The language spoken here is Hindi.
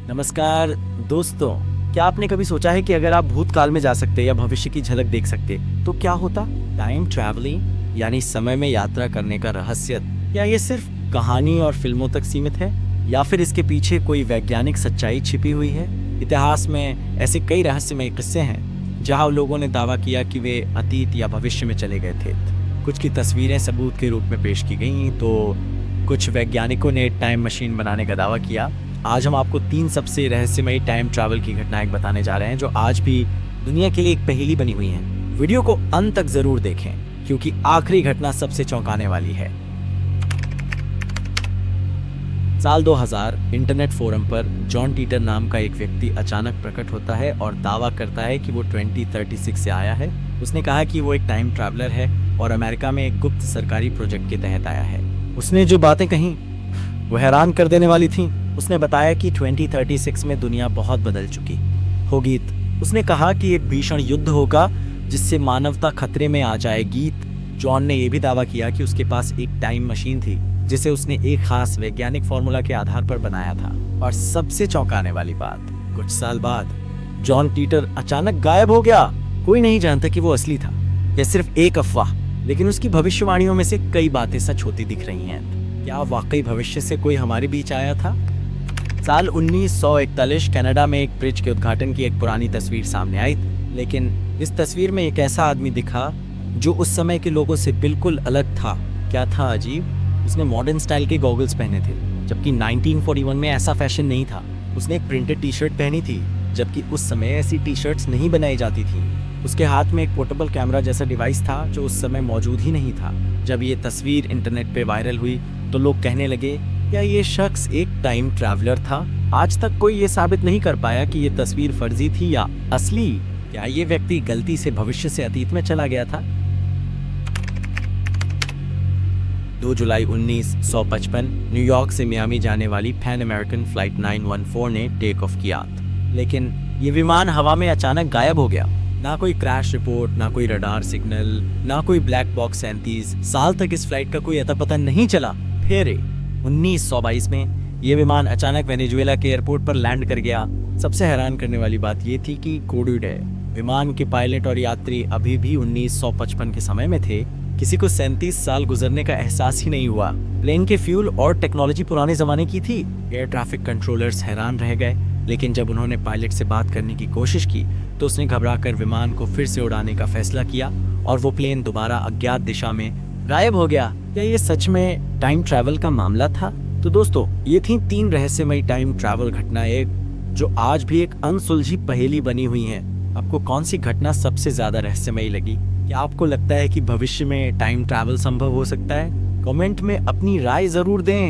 नमस्कार दोस्तों, क्या आपने कभी सोचा है कि अगर आप भूतकाल में जा सकते या भविष्य की झलक देख सकते तो क्या होता? टाइम ट्रैवलिंग यानी समय में यात्रा करने का रहस्य, क्या ये सिर्फ कहानी और फिल्मों तक सीमित है या फिर इसके पीछे कोई वैज्ञानिक सच्चाई छिपी हुई है? इतिहास में ऐसे कई रहस्यमय किस्से हैं जहां लोगों ने दावा किया कि वे अतीत या भविष्य में चले गए थे। कुछ की तस्वीरें सबूत के रूप में पेश की गई तो कुछ वैज्ञानिकों ने टाइम मशीन बनाने का दावा किया। आज हम आपको 3 सबसे रहस्यमयी टाइम ट्रैवल की घटनाएं बताने जा रहे हैं जो आज भी दुनिया के लिए एक पहेली बनी हुई हैं। वीडियो को अंत तक जरूर देखें क्योंकि आखिरी घटना सबसे चौंकाने वाली है। साल 2000 इंटरनेट फोरम पर जॉन टीटर नाम का एक व्यक्ति अचानक प्रकट होता है और दावा करता है कि वो 2036 से आया है। उसने कहा कि वो एक टाइम ट्रैवलर है और अमेरिका में एक गुप्त सरकारी प्रोजेक्ट के तहत आया है। उसने जो बातें कही वो हैरान कर देने वाली थी। उसने बताया कि 2036 में दुनिया बहुत बदल चुकी होगी। उसने कहा कि एक भीषण युद्ध होगा जिससे मानवता खतरे में आ जाएगी। जॉन ने यह भी दावा किया कि उसके पास एक टाइम मशीन थी जिसे उसने एक खास वैज्ञानिक फॉर्मूला के आधार पर बनाया था। और सबसे चौंकाने वाली बात, कुछ साल बाद जॉन टीटर अचानक गायब हो गया। कोई नहीं जानता कि वो असली था या सिर्फ एक अफवाह, लेकिन उसकी भविष्यवाणियों में से कई बातें सच होती दिख रही हैं। क्या वाकई भविष्य से कोई हमारे बीच आया था? साल 1941 कनाडा में एक ब्रिज के उद्घाटन की एक पुरानी तस्वीर सामने आई, लेकिन इस तस्वीर में एक ऐसा आदमी दिखा जो उस समय के लोगों से बिल्कुल अलग था। क्या था अजीब? उसने मॉडर्न स्टाइल के गॉगल्स पहने थे, जबकि 1941 में ऐसा फैशन नहीं था। उसने एक प्रिंटेड टी शर्ट पहनी थी, जबकि उस समय ऐसी टी शर्ट्स नहीं बनाई जाती थी। उसके हाथ में एक पोर्टेबल कैमरा जैसा डिवाइस था जो उस समय मौजूद ही नहीं था। जब ये तस्वीर इंटरनेट पे वायरल हुई तो लोग कहने लगे, क्या ये शख्स एक टाइम ट्रैवलर था? आज तक कोई ये साबित नहीं कर पाया कि ये तस्वीर फर्जी थी या असली। क्या ये व्यक्ति गलती से भविष्य से अतीत में चला गया था? 2 जुलाई 1955 न्यूयॉर्क से मियामी जाने वाली पैन अमेरिकन फ्लाइट 914 ने टेक ऑफ किया, लेकिन ये विमान हवा में अचानक गायब हो गया। ना कोई क्रैश रिपोर्ट, ना कोई रडार सिग्नल, ना कोई ब्लैक बॉक्स। 37 साल तक इस फ्लाइट का कोई अता पता नहीं चला। फिर 1922 में ये विमान अचानक वेनेजुएला के एयरपोर्ट पर लैंड कर गया। सबसे हैरान करने वाली बात ये थी कि कोविड है। विमान के पायलट और यात्री अभी भी 1955 के समय में थे। किसी को 37 साल गुजरने का एहसास ही नहीं हुआ। प्लेन के फ्यूल और टेक्नोलॉजी पुराने जमाने की थी। एयर ट्रैफिक कंट्रोलर्स हैरान रह गए, लेकिन जब उन्होंने पायलट से बात करने की कोशिश की तो उसने घबराकर विमान को फिर से उड़ाने का फैसला किया और वो प्लेन दोबारा अज्ञात दिशा में गायब हो गया। क्या ये सच में टाइम ट्रैवल का मामला था? तो दोस्तों, ये थी 3 रहस्यमयी टाइम ट्रैवल घटनाएं जो आज भी एक अनसुलझी पहेली बनी हुई हैं। आपको कौन सी घटना सबसे ज्यादा रहस्यमयी लगी? क्या आपको लगता है कि भविष्य में टाइम ट्रैवल संभव हो सकता है? कमेंट में अपनी राय जरूर दें।